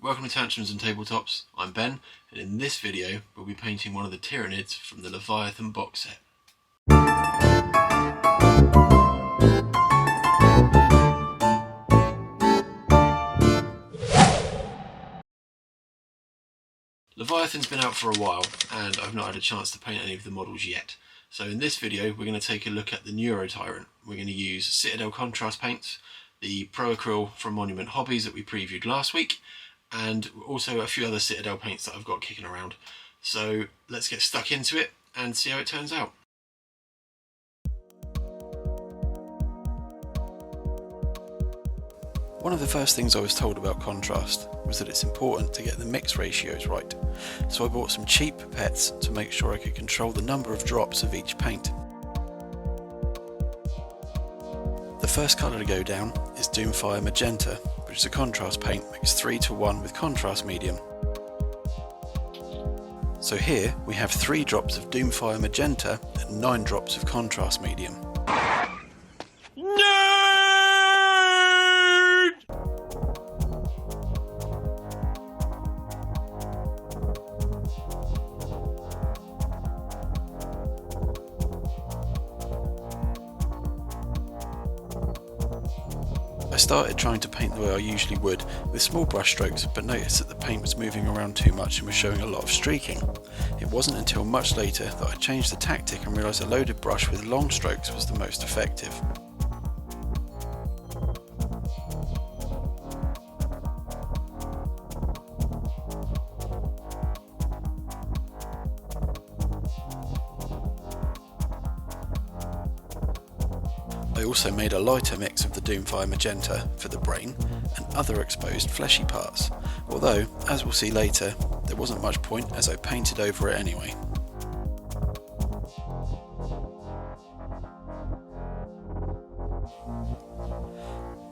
Welcome to Tantrums and Tabletops, I'm Ben, and in this video we'll be painting one of the Tyranids from the Leviathan box set. Leviathan's been out for a while and I've not had a chance to paint any of the models yet. So in this video we're going to take a look at the Neurotyrant. We're going to use Citadel Contrast Paint, the Pro Acryl from Monument Hobbies that we previewed last week, and also a few other Citadel paints that I've got kicking around. So let's get stuck into it and see how it turns out. One of the first things I was told about contrast was that it's important to get the mix ratios right, so I bought some cheap pipettes to make sure I could control the number of drops of each paint. The first colour to go down is Doomfire Magenta, which is a contrast paint mixed 3:1 with contrast medium. So here we have 3 drops of Doomfire Magenta and 9 drops of contrast medium. I started trying to paint the way I usually would, with small brush strokes, but noticed that the paint was moving around too much and was showing a lot of streaking. It wasn't until much later that I changed the tactic and realised a loaded brush with long strokes was the most effective. I also made a lighter mix of the Doomfire Magenta for the brain and other exposed fleshy parts, although, as we'll see later, there wasn't much point as I painted over it anyway.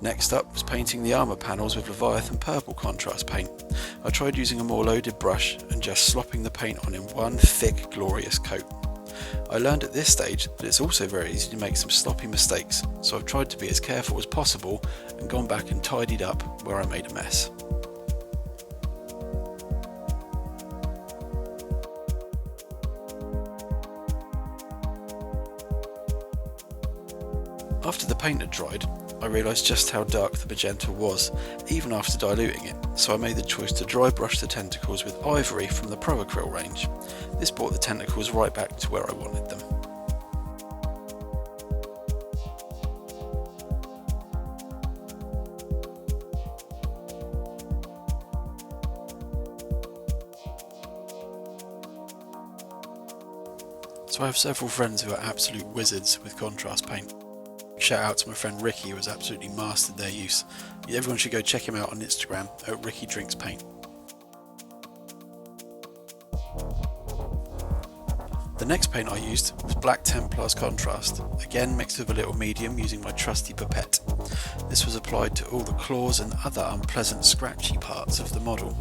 Next up was painting the armour panels with Leviathan purple contrast paint. I tried using a more loaded brush and just slopping the paint on in one thick, glorious coat. I learned at this stage that it's also very easy to make some sloppy mistakes, so I've tried to be as careful as possible and gone back and tidied up where I made a mess. After the paint had dried, I realised just how dark the magenta was, even after diluting it, so I made the choice to dry brush the tentacles with ivory from the Pro Acryl range. This brought the tentacles right back to where I wanted them. So I have several friends who are absolute wizards with contrast paint. Shout out to my friend Ricky, who has absolutely mastered their use. Everyone should go check him out on Instagram at Ricky Drinks Paint. The next paint I used was Black Templar's Contrast, again mixed with a little medium using my trusty pipette. This was applied to all the claws and other unpleasant scratchy parts of the model.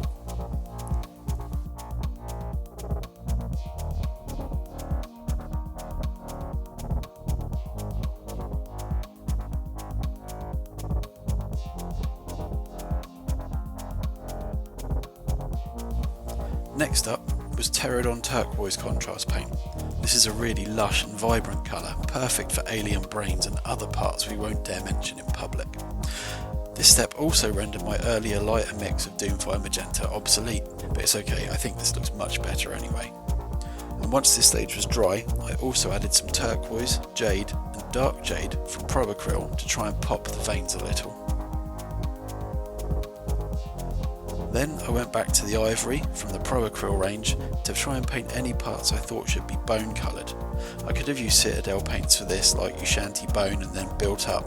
Next up was Tyranid Turquoise Contrast Paint. This is a really lush and vibrant colour, perfect for alien brains and other parts we won't dare mention in public. This step also rendered my earlier lighter mix of Doomfire Magenta obsolete, but it's okay, I think this looks much better anyway. And once this stage was dry, I also added some turquoise, jade and dark jade from Pro Acryl to try and pop the veins a little. Then I went back to the ivory from the Pro Acryl range to try and paint any parts I thought should be bone coloured. I could have used Citadel paints for this, like Ushanti bone and then built up,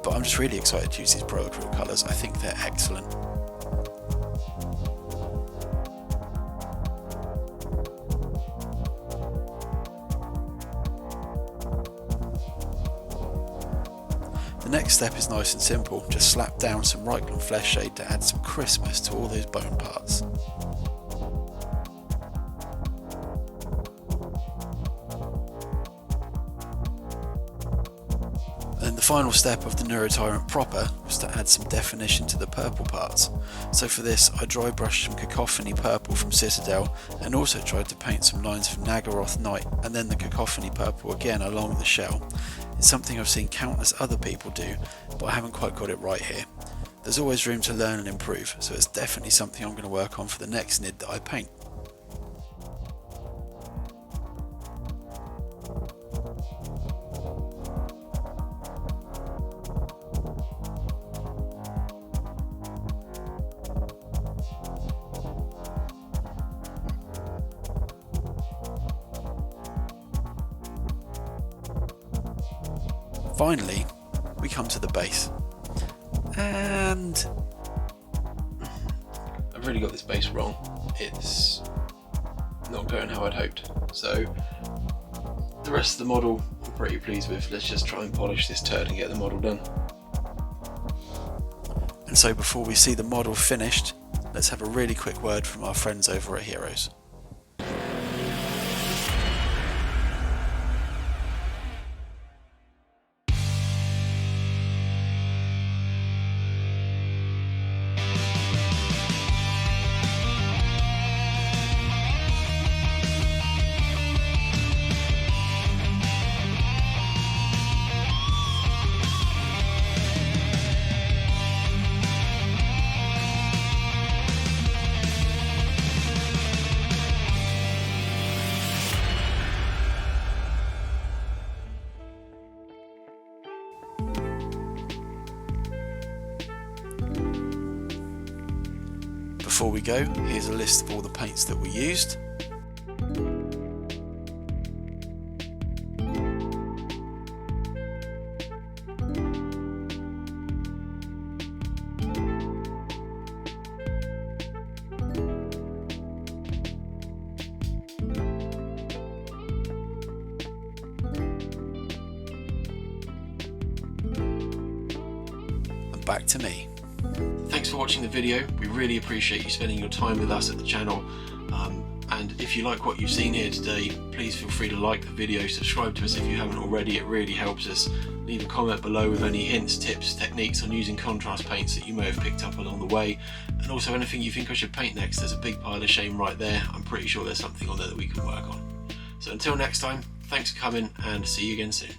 but I'm just really excited to use these Pro Acryl colours. I think they're excellent. The next step is nice and simple, just slap down some Reikland flesh shade to add some crispness to all those bone parts. And then the final step of the Neurotyrant proper was to add some definition to the purple parts. So for this I dry brushed some Cacophony purple from Citadel and also tried to paint some lines from Nagaroth Night and then the Cacophony purple again along the shell. It's something I've seen countless other people do, but I haven't quite got it right here. There's always room to learn and improve, so it's definitely something I'm going to work on for the next NID that I paint. Finally, we come to the base, and I've really got this base wrong. It's not going how I'd hoped, so the rest of the model I'm pretty pleased with. Let's just try and polish this turd and get the model done. And so before we see the model finished, let's have a really quick word from our friends over at Heroes. Before we go, here's a list of all the paints that we used. And back to me. Thanks for watching the video. We really appreciate you spending your time with us at the channel, and if you like what you've seen here today, please feel free to like the video, subscribe to us if you haven't already, it really helps us. Leave a comment below with any hints, tips, techniques on using contrast paints that you may have picked up along the way, and also anything you think I should paint next. There's a big pile of shame right there. I'm pretty sure there's something on there that we can work on. So until next time, thanks for coming and see you again soon.